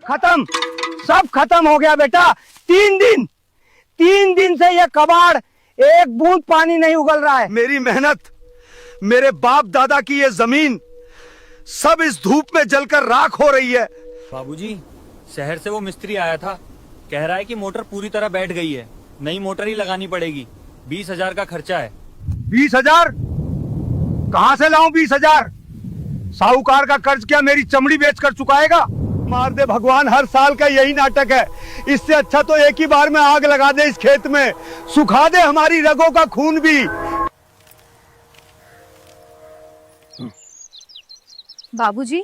सब खत्म हो गया बेटा। 3 दिन से ये कबाड़ एक बूंद पानी नहीं उगल रहा है। मेरी मेहनत, मेरे बाप दादा की ये जमीन सब इस धूप में जलकर राख हो रही है। बाबूजी, शहर से वो मिस्त्री आया था, कह रहा है कि मोटर पूरी तरह बैठ गई है, नई मोटर ही लगानी पड़ेगी। 20,000 का खर्चा है। 20,000? कहां से लाऊं 20,000? साहूकार का कर्ज क्या मेरी चमड़ी बेच कर चुकाएगा? मार दे भगवान, हर साल का यही नाटक है। इससे अच्छा तो एक ही बार में आग लगा दे इस खेत में, सुखा दे हमारी रगों का खून भी। बाबूजी,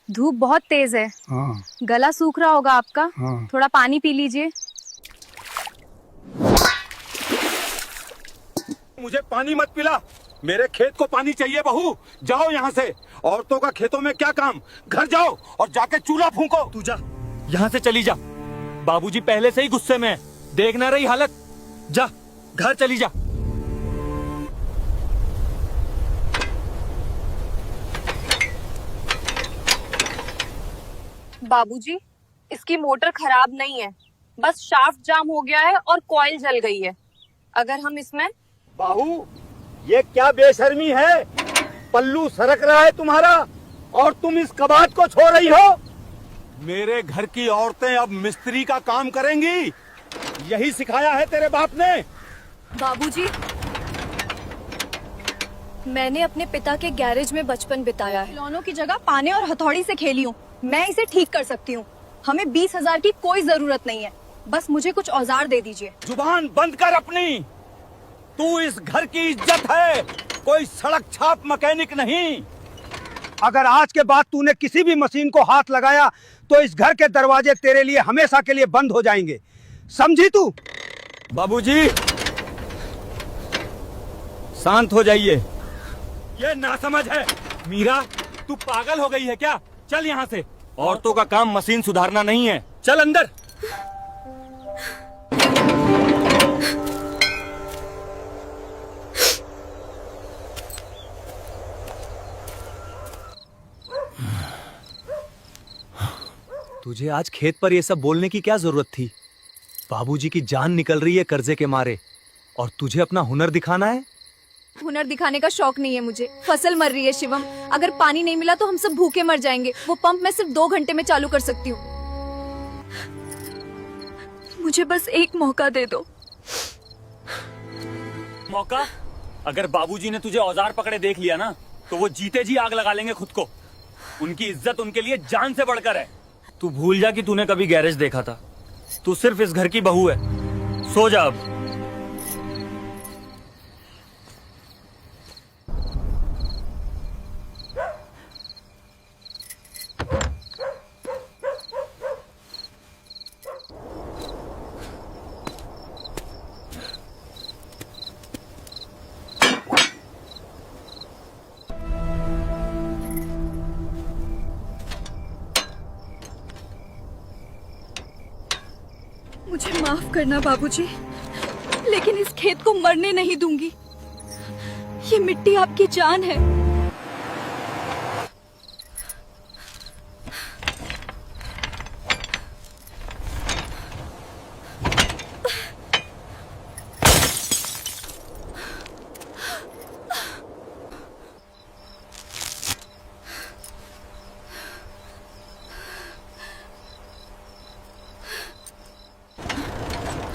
धूप बहुत तेज है। हाँ। गला सूख रहा होगा आपका। हाँ। थोड़ा पानी पी लीजिए। मुझे पानी मत पिला, मेरे खेत को पानी चाहिए। बहू, जाओ यहाँ से। औरतों का खेतों में क्या काम? घर जाओ और जाके चूल्हा फूंको। तू जा, यहाँ से चली जा। बाबूजी पहले से ही गुस्से में है, देख ना रही हालत। जा, घर चली जा। बाबूजी, इसकी मोटर खराब नहीं है, बस शाफ्ट जाम हो गया है और कॉइल जल गई है। अगर हम इसमें बहू, ये क्या बेशर्मी है? पल्लू सरक रहा है तुम्हारा और तुम इस कबाड़ को छो रही हो। मेरे घर की औरतें अब मिस्त्री का काम करेंगी, यही सिखाया है तेरे बाप ने। बाबूजी, मैंने अपने पिता के गैरेज में बचपन बिताया है। खिलौनों की जगह पाने और हथौड़ी से खेली हूँ। मैं इसे ठीक कर सकती हूँ। हमें 20,000 की कोई जरूरत नहीं है, बस मुझे कुछ औजार दे दीजिए। जुबान बंद कर अपनी। तू इस घर की इज्जत है, कोई सड़क छाप मैकेनिक नहीं। अगर आज के बाद तूने किसी भी मशीन को हाथ लगाया तो इस घर के दरवाजे तेरे लिए हमेशा के लिए बंद हो जाएंगे, समझी तू? बाबूजी, शांत हो जाइए। ये नासमझ है। मीरा, तू पागल हो गई है क्या? चल यहाँ से। औरतों का काम मशीन सुधारना नहीं है, चल अंदर। तुझे आज खेत पर ये सब बोलने की क्या जरूरत थी? बाबूजी की जान निकल रही है कर्जे के मारे और तुझे अपना हुनर दिखाना है? हुनर दिखाने का शौक नहीं है मुझे। फसल मर रही है शिवम, अगर पानी नहीं मिला तो हम सब भूखे मर जाएंगे। वो पंप मैं सिर्फ 2 घंटे में चालू कर सकती हूँ। मुझे बस एक मौका दे दो। मौका? अगर बाबूजी ने तुझे औजार पकड़े देख लिया ना, तो वो जीते जी आग लगा लेंगे खुद को। उनकी इज्जत उनके लिए जान से बढ़कर है। तू भूल जा कि तूने कभी गैरेज देखा था। तू सिर्फ इस घर की बहू है। सो जा अब। मुझे माफ करना बाबूजी, लेकिन इस खेत को मरने नहीं दूंगी। ये मिट्टी आपकी जान है।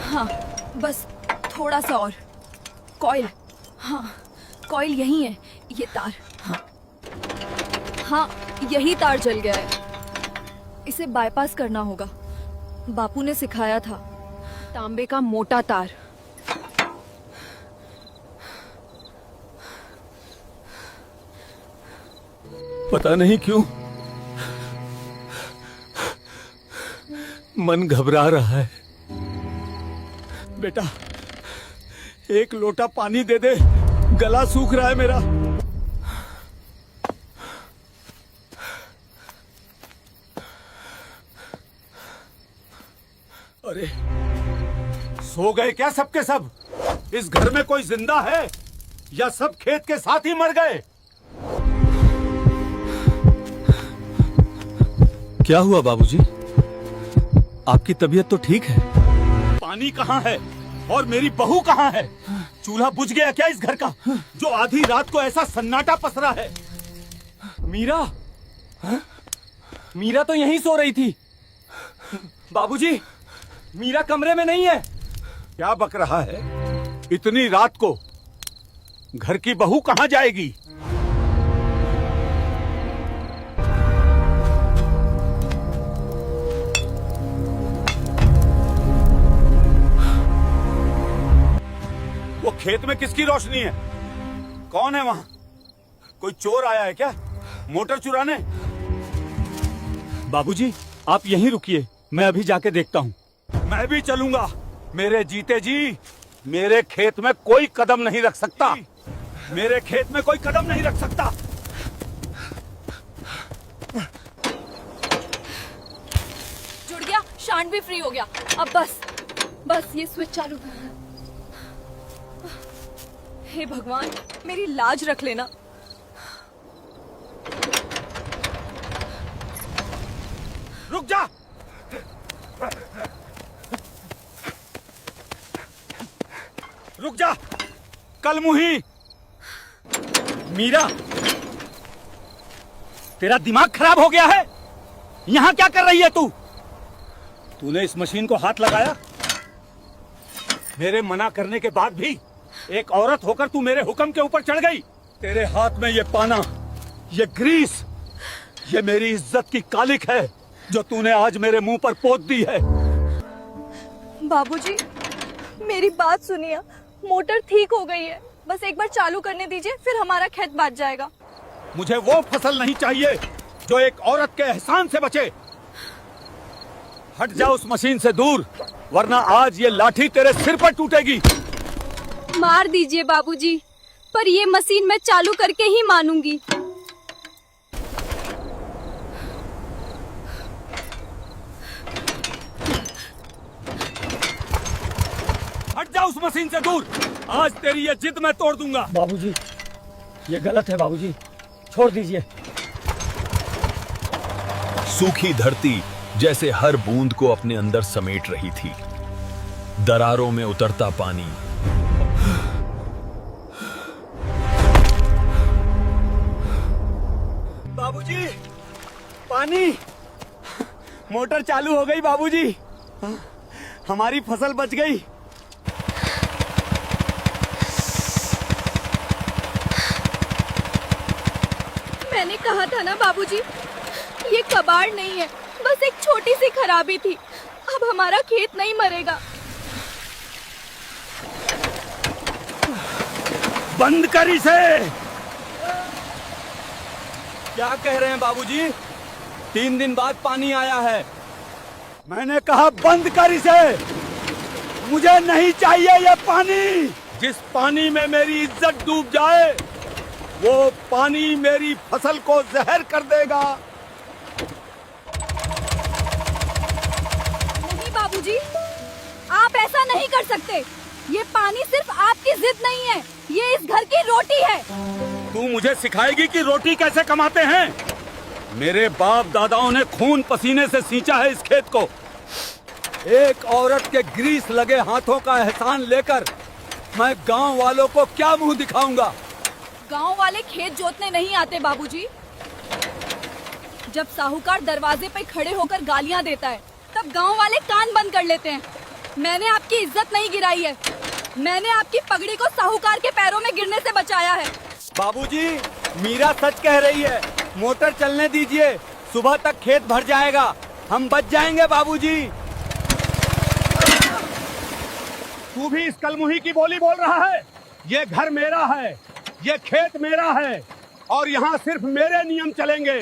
हाँ, बस थोड़ा सा और। कॉइल, हाँ, कॉइल यही है। ये तार, हाँ, यही तार जल गया है। इसे बाईपास करना होगा। बापू ने सिखाया था। तांबे का मोटा तार। पता नहीं क्यों मन घबरा रहा है। बेटा, एक लोटा पानी दे दे, गला सूख रहा है मेरा। अरे, सो गए क्या सबके सब? इस घर में कोई जिंदा है या सब खेत के साथ ही मर गए? क्या हुआ बाबूजी? आपकी तबीयत तो ठीक है? पानी कहाँ है और मेरी बहू कहाँ है? चूल्हा बुझ गया क्या इस घर का, जो आधी रात को ऐसा सन्नाटा पसरा है? मीरा, मीरा तो यहीं सो रही थी। बाबूजी, मीरा कमरे में नहीं है। क्या बक रहा है? इतनी रात को घर की बहू कहाँ जाएगी? वो खेत में किसकी रोशनी है? कौन है वहां? कोई चोर आया है क्या मोटर चुराने? बाबूजी, आप यहीं रुकिए, मैं अभी जाके देखता हूँ। मैं भी चलूंगा। मेरे जीते जी मेरे खेत में कोई कदम नहीं रख सकता। मेरे खेत में कोई कदम नहीं रख सकता। जुड़ गया, शांत भी फ्री हो गया। अब बस ये स्विच चालू। हे भगवान, मेरी लाज रख लेना। रुक जा। रुक जा कलमुही। मीरा, तेरा दिमाग खराब हो गया है? यहाँ क्या कर रही है तू? तूने इस मशीन को हाथ लगाया? मेरे मना करने के बाद भी एक औरत होकर तू मेरे हुक्म के ऊपर चढ़ गई। तेरे हाथ में ये पाना, ये ग्रीस, ये मेरी इज्जत की कालिक है जो तूने आज मेरे मुंह पर पोत दी है। बाबूजी, मेरी बात सुनिए, मोटर ठीक हो गई है, बस एक बार चालू करने दीजिए, फिर हमारा खेत बाँट जाएगा। मुझे वो फसल नहीं चाहिए जो एक औरत के एहसान से बचे। हट जा उस मशीन से दूर, वरना आज ये लाठी तेरे सिर पर टूटेगी। मार दीजिए बाबूजी, पर ये मशीन मैं चालू करके ही मानूंगी। हट जा उस मशीन से दूर, आज तेरी ये जिद मैं तोड़ दूंगा। बाबूजी, ये गलत है बाबूजी, छोड़ दीजिए। सूखी धरती जैसे हर बूंद को अपने अंदर समेट रही थी। दरारों में उतरता पानी, बाबूजी, पानी। मोटर चालू हो गई बाबूजी, हमारी फसल बच गई। मैंने कहा था ना बाबूजी, ये कबाड़ नहीं है, बस एक छोटी सी खराबी थी। अब हमारा खेत नहीं मरेगा। बंद कर इसे। क्या कह रहे हैं बाबूजी? 3 दिन बाद पानी आया है। मैंने कहा बंद कर इसे। मुझे नहीं चाहिए ये पानी। जिस पानी में मेरी इज्जत डूब जाए, वो पानी मेरी फसल को जहर कर देगा। नहीं बाबूजी, आप ऐसा नहीं कर सकते। ये पानी सिर्फ आपकी जिद नहीं है, ये इस घर की रोटी है। तू मुझे सिखाएगी कि रोटी कैसे कमाते हैं? मेरे बाप दादाओं ने खून पसीने से सींचा है इस खेत को। एक औरत के ग्रीस लगे हाथों का एहसान लेकर मैं गांव वालों को क्या मुंह दिखाऊंगा? गांव वाले खेत जोतने नहीं आते बाबूजी। जब साहूकार दरवाजे पे खड़े होकर गालियां देता है, तब गांव वाले कान बंद कर लेते हैं। मैंने आपकी इज्जत नहीं गिराई है, मैंने आपकी पगड़ी को साहूकार के पैरों में गिरने से बचाया है। बाबूजी, मीरा सच कह रही है, मोटर चलने दीजिए, सुबह तक खेत भर जाएगा, हम बच जाएंगे बाबूजी। तू भी इस कलमुही की बोली बोल रहा है? ये घर मेरा है, ये खेत मेरा है और यहाँ सिर्फ मेरे नियम चलेंगे।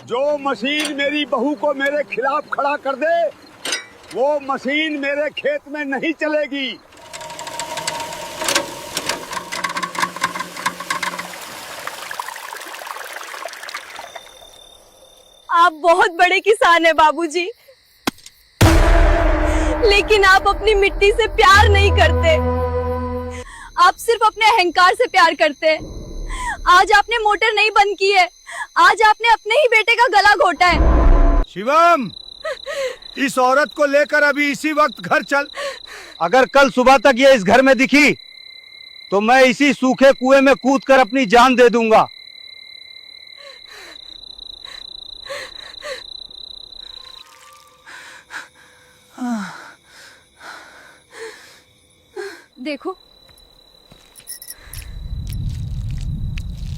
जो मशीन मेरी बहू को मेरे खिलाफ खड़ा कर दे, वो मशीन मेरे खेत में नहीं चलेगी। आप बहुत बड़े किसान हैं बाबूजी, लेकिन आप अपनी मिट्टी से प्यार नहीं करते। आप सिर्फ अपने अहंकार से प्यार करते हैं। आज आपने मोटर नहीं बंद की है, आज आपने अपने ही बेटे का गला घोटा है। शिवम, इस औरत को लेकर अभी इसी वक्त घर चल। अगर कल सुबह तक ये इस घर में दिखी तो मैं इसी सूखे कुएं में कूदकर अपनी जान दे दूंगा। देखो,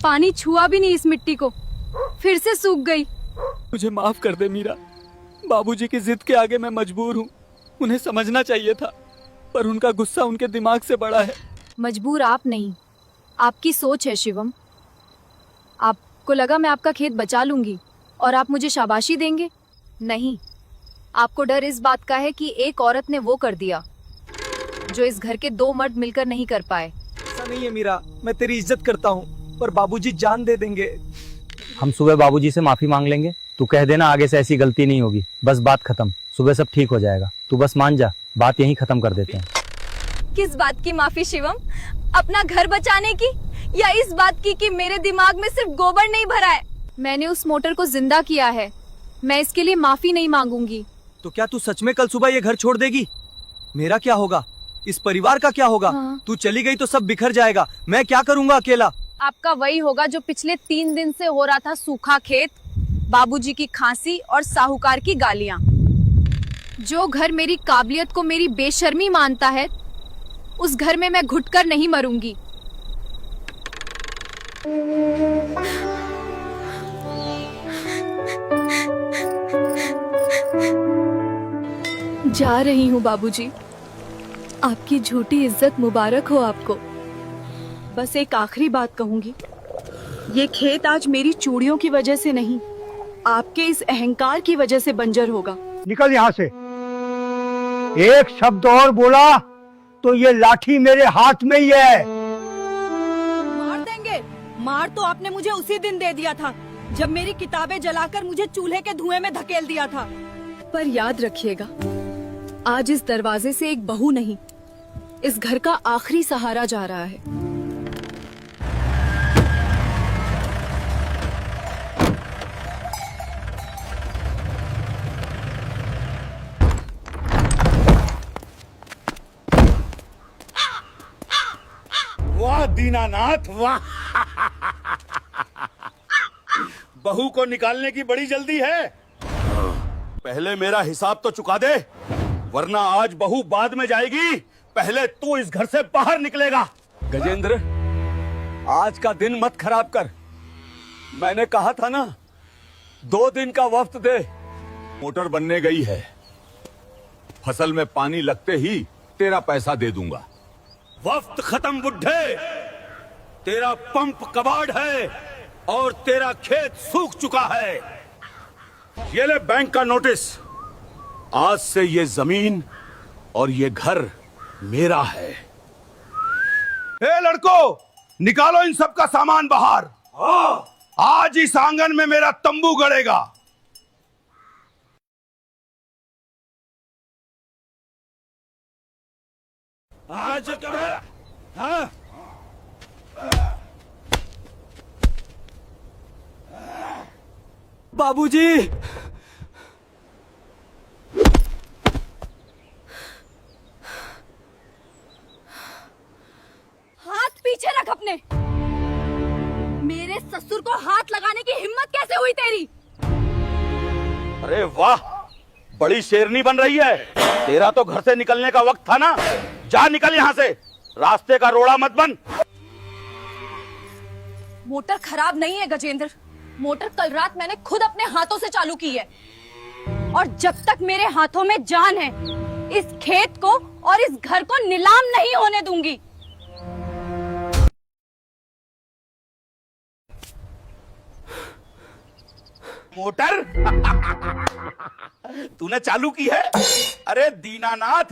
पानी छुआ भी नहीं इस मिट्टी को, फिर से सूख गई। मुझे माफ कर दे मीरा, बाबूजी की जिद के आगे मैं मजबूर हूँ। उन्हें समझना चाहिए था, पर उनका गुस्सा उनके दिमाग से बड़ा है। मजबूर आप नहीं, आपकी सोच है शिवम। आपको लगा मैं आपका खेत बचा लूंगी और आप मुझे शाबाशी देंगे? नहीं, आपको डर इस बात का है कि एक औरत ने वो कर दिया जो इस घर के दो मर्द मिलकर नहीं कर पाए। ऐसा नहीं है मीरा, मैं तेरी इज्जत करता हूँ, पर बाबूजी जान दे देंगे। हम सुबह बाबूजी से माफी मांग लेंगे। तू कह देना आगे से ऐसी गलती नहीं होगी, बस बात खत्म। सुबह सब ठीक हो जाएगा, तू बस मान जा। बात यहीं खत्म कर देते हैं। किस बात की माफी शिवम? अपना घर बचाने की या इस बात की कि मेरे दिमाग में सिर्फ गोबर नहीं भरा है? मैंने उस मोटर को जिंदा किया है, मैं इसके लिए माफी नहीं मांगूंगी। तो क्या तू सच में कल सुबह ये घर छोड़ देगी? मेरा क्या होगा? इस परिवार का क्या होगा? हाँ। तू चली गई तो सब बिखर जाएगा। मैं क्या करूंगा अकेला? आपका वही होगा जो पिछले 3 दिन से हो रहा था, सूखा खेत, बाबूजी की खांसी और साहूकार की गालियां। जो घर मेरी काबिलियत को मेरी बेशर्मी मानता है, उस घर में मैं घुटकर नहीं मरूंगी। जा रही हूँ बाबूजी, आपकी झूठी इज्जत मुबारक हो आपको। बस एक आखिरी बात कहूंगी, ये खेत आज मेरी चूड़ियों की वजह से नहीं, आपके इस अहंकार की वजह से बंजर होगा। निकल यहाँ से। एक शब्द और बोला तो ये लाठी मेरे हाथ में ही है। मार देंगे? मार तो आपने मुझे उसी दिन दे दिया था जब मेरी किताबें जलाकर मुझे चूल्हे के धुएं में धकेल दिया था। पर याद रखिएगा, आज इस दरवाजे से एक बहू नहीं, इस घर का आखिरी सहारा जा रहा है। वाह दीनानाथ वाह। बहू को निकालने की बड़ी जल्दी है। पहले मेरा हिसाब तो चुका दे, वरना आज बहू बाद में जाएगी, पहले तू इस घर से बाहर निकलेगा। गजेंद्र, आज का दिन मत खराब कर। मैंने कहा था ना, 2 दिन का वक्त दे। मोटर बनने गई है, फसल में पानी लगते ही तेरा पैसा दे दूंगा। वक्त खत्म बुड्ढे, तेरा पंप कबाड़ है और तेरा खेत सूख चुका है। ये ले बैंक का नोटिस, आज से ये जमीन और ये घर मेरा है। ए लड़को, निकालो इन सब का सामान बाहर। आज इस आंगन में मेरा तंबू गड़ेगा। आज हाँ? बाबूजी! हाथ पीछे रख अपने। मेरे ससुर को हाथ लगाने की हिम्मत कैसे हुई तेरी? अरे वाह, बड़ी शेरनी बन रही है। तेरा तो घर से निकलने का वक्त था ना, जा निकल यहाँ से, रास्ते का रोड़ा मत बन। मोटर खराब नहीं है गजेंद्र, मोटर कल रात मैंने खुद अपने हाथों से चालू की है, और जब तक मेरे हाथों में जान है, इस खेत को और इस घर को नीलाम नहीं होने दूंगी। मोटर तूने चालू की है? अरे दीनानाथ,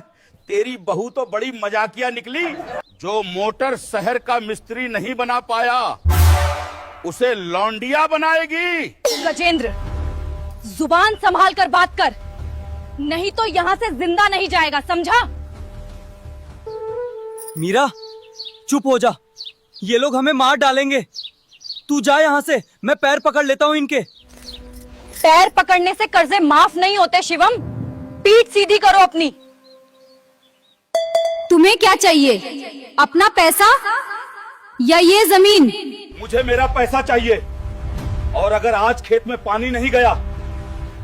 तेरी बहू तो बड़ी मजाकिया निकली। जो मोटर शहर का मिस्त्री नहीं बना पाया, उसे लौंडिया बनाएगी। गजेंद्र, जुबान संभाल कर बात कर, नहीं तो यहाँ से जिंदा नहीं जाएगा, समझा? मीरा, चुप हो जा, ये लोग हमें मार डालेंगे। तू जा यहाँ से, मैं पैर पकड़ लेता हूँ इनके। पैर पकड़ने से कर्जे माफ नहीं होते शिवम, पीठ सीधी करो अपनी। तुम्हें क्या चाहिए, अपना पैसा या ये जमीन? मुझे मेरा पैसा चाहिए, और अगर आज खेत में पानी नहीं गया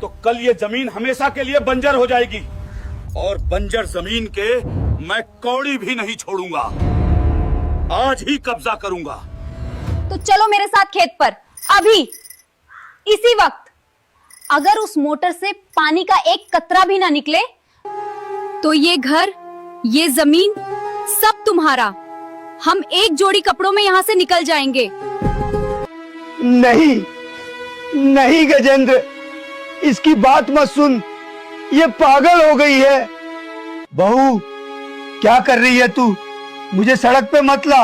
तो कल ये जमीन हमेशा के लिए बंजर हो जाएगी, और बंजर जमीन के मैं कौड़ी भी नहीं छोड़ूंगा। आज ही कब्जा करूंगा। तो चलो मेरे साथ खेत पर, अभी इसी वक्त। अगर उस मोटर से पानी का एक कतरा भी ना निकले तो ये घर, ये जमीन सब तुम्हारा। हम एक जोड़ी कपड़ों में यहाँ से निकल जाएंगे। नहीं नहीं गजेंद्र, इसकी बात मत सुन, ये पागल हो गई है। बहू, क्या कर रही है तू? मुझे सड़क पे मत ला।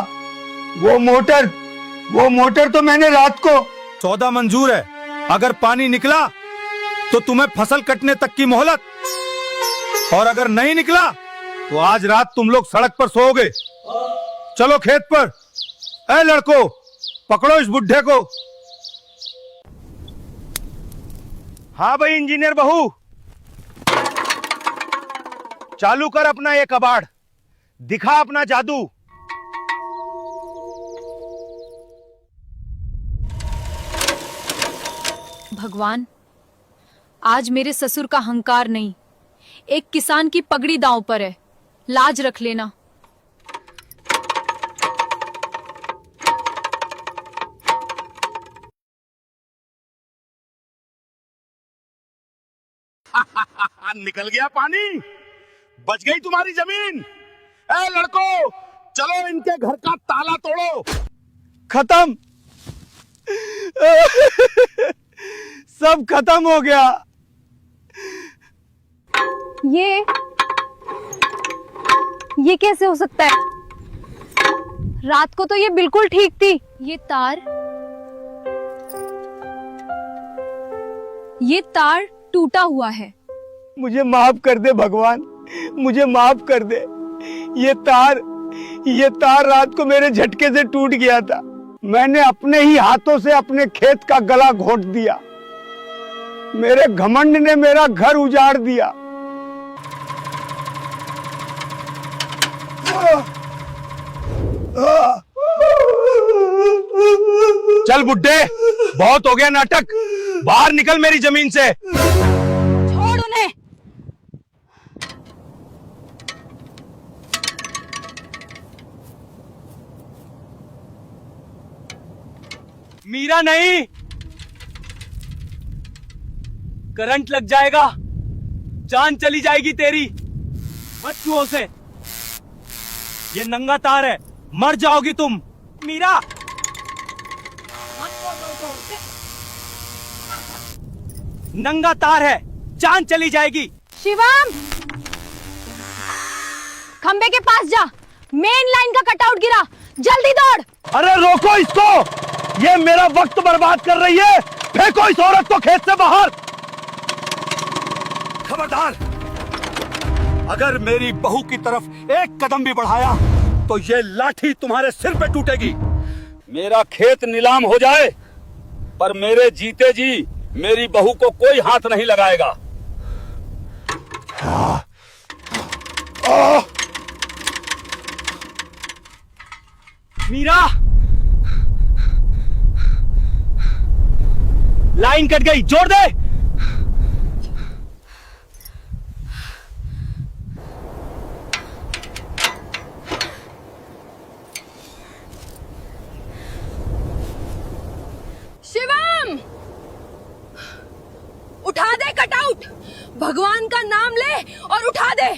वो मोटर तो मैंने रात को। सौदा मंजूर है, अगर पानी निकला तो तुम्हें फसल कटने तक की मोहलत, और अगर नहीं निकला तो आज रात तुम लोग सड़क पर सोओगे। चलो खेत पर। ए लड़को, पकड़ो इस बुढ़े को। हाँ भाई इंजीनियर बहू, चालू कर अपना ये कबाड़, दिखा अपना जादू। भगवान, आज मेरे ससुर का हंकार नहीं, एक किसान की पगड़ी दांव पर है, लाज रख लेना। निकल गया पानी, बच गई तुम्हारी जमीन। ए लड़को, चलो इनके घर का ताला तोड़ो। खत्म, सब खत्म हो गया। ये कैसे हो सकता है? रात को तो ये बिल्कुल ठीक थी। ये तार टूटा हुआ है। मुझे माफ कर दे भगवान, मुझे माफ कर दे। ये तार रात को मेरे झटके से टूट गया था। मैंने अपने ही हाथों से अपने खेत का गला घोंट दिया। मेरे घमंड ने मेरा घर उजाड़ दिया। चल बुड्ढे, बहुत हो गया नाटक, बाहर निकल मेरी जमीन से। छोड़ उन्हें। मीरा नहीं, करंट लग जाएगा, जान चली जाएगी तेरी। मत छुओ उसे, ये नंगा तार है, मर जाओगी तुम। मीरा, नंगा तार है, जान चली जाएगी। शिवम, खंबे के पास जा, मेन लाइन का कटआउट गिरा, जल्दी दौड़। अरे रोको इसको, ये मेरा वक्त बर्बाद कर रही है। फेंको इस औरत को खेत से बाहर। खबरदार, अगर मेरी बहू की तरफ एक कदम भी बढ़ाया तो ये लाठी तुम्हारे सिर पे टूटेगी। मेरा खेत नीलाम हो जाए पर मेरे जीते जी मेरी बहू को कोई हाथ नहीं लगाएगा। मीरा, लाइन कट गई, जोड़ दे। शिवम, उठा दे कटआउट, भगवान का नाम ले और उठा दे।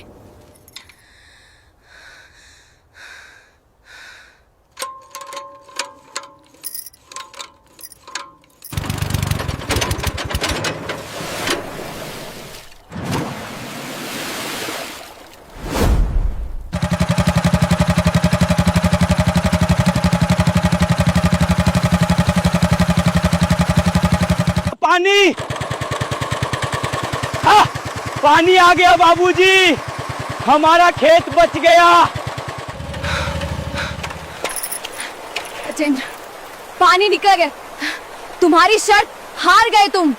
पानी, पानी आ गया बाबूजी, हमारा खेत बच गया। अजेंद्र, पानी निकल गया, तुम्हारी शर्त, हार गए तुम।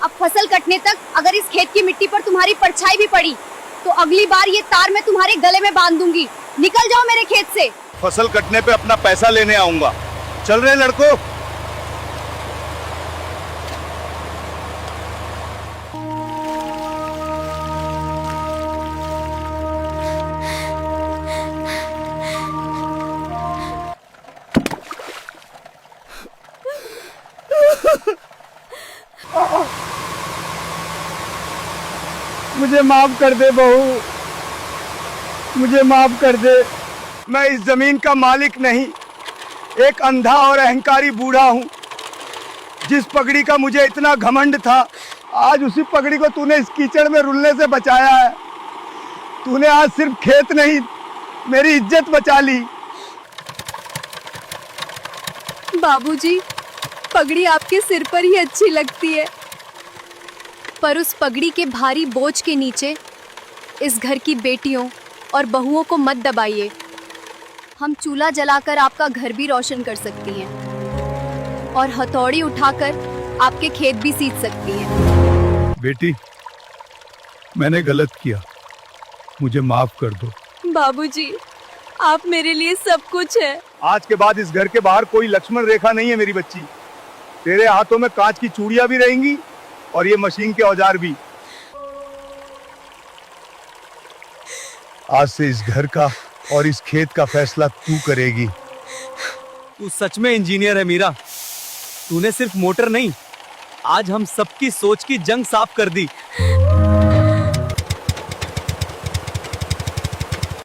अब फसल कटने तक अगर इस खेत की मिट्टी पर तुम्हारी परछाई भी पड़ी तो अगली बार ये तार मैं तुम्हारे गले में बांध दूंगी। निकल जाओ मेरे खेत से। फसल कटने पे अपना पैसा लेने आऊंगा। चल रहे लड़कों। मुझे माफ कर दे बहू, मुझे माफ कर दे। मैं इस जमीन का मालिक नहीं, एक अंधा और अहंकारी बूढ़ा हूँ। जिस पगड़ी का मुझे इतना घमंड था, आज उसी पगड़ी को तूने इस कीचड़ में रुलने से बचाया है। तूने आज सिर्फ खेत नहीं, मेरी इज्जत बचा ली। बाबूजी, पगड़ी आपके सिर पर ही अच्छी लगती है, पर उस पगड़ी के भारी बोझ के नीचे इस घर की बेटियों और बहुओं को मत दबाइए। हम चूल्हा जलाकर आपका घर भी रोशन कर सकती हैं और हथौड़ी उठाकर आपके खेत भी सींच सकती हैं। बेटी, मैंने गलत किया, मुझे माफ कर दो। बाबूजी, आप मेरे लिए सब कुछ है। आज के बाद इस घर के बाहर कोई लक्ष्मण रेखा नहीं है मेरी बच्ची। तेरे हाथों में कांच की चूड़ियां भी रहेंगी और ये मशीन के औजार भी। आज से इस घर का और इस खेत का फैसला तू करेगी। तू सच में इंजीनियर है मीरा। तूने सिर्फ मोटर नहीं, आज हम सबकी सोच की जंग साफ कर दी।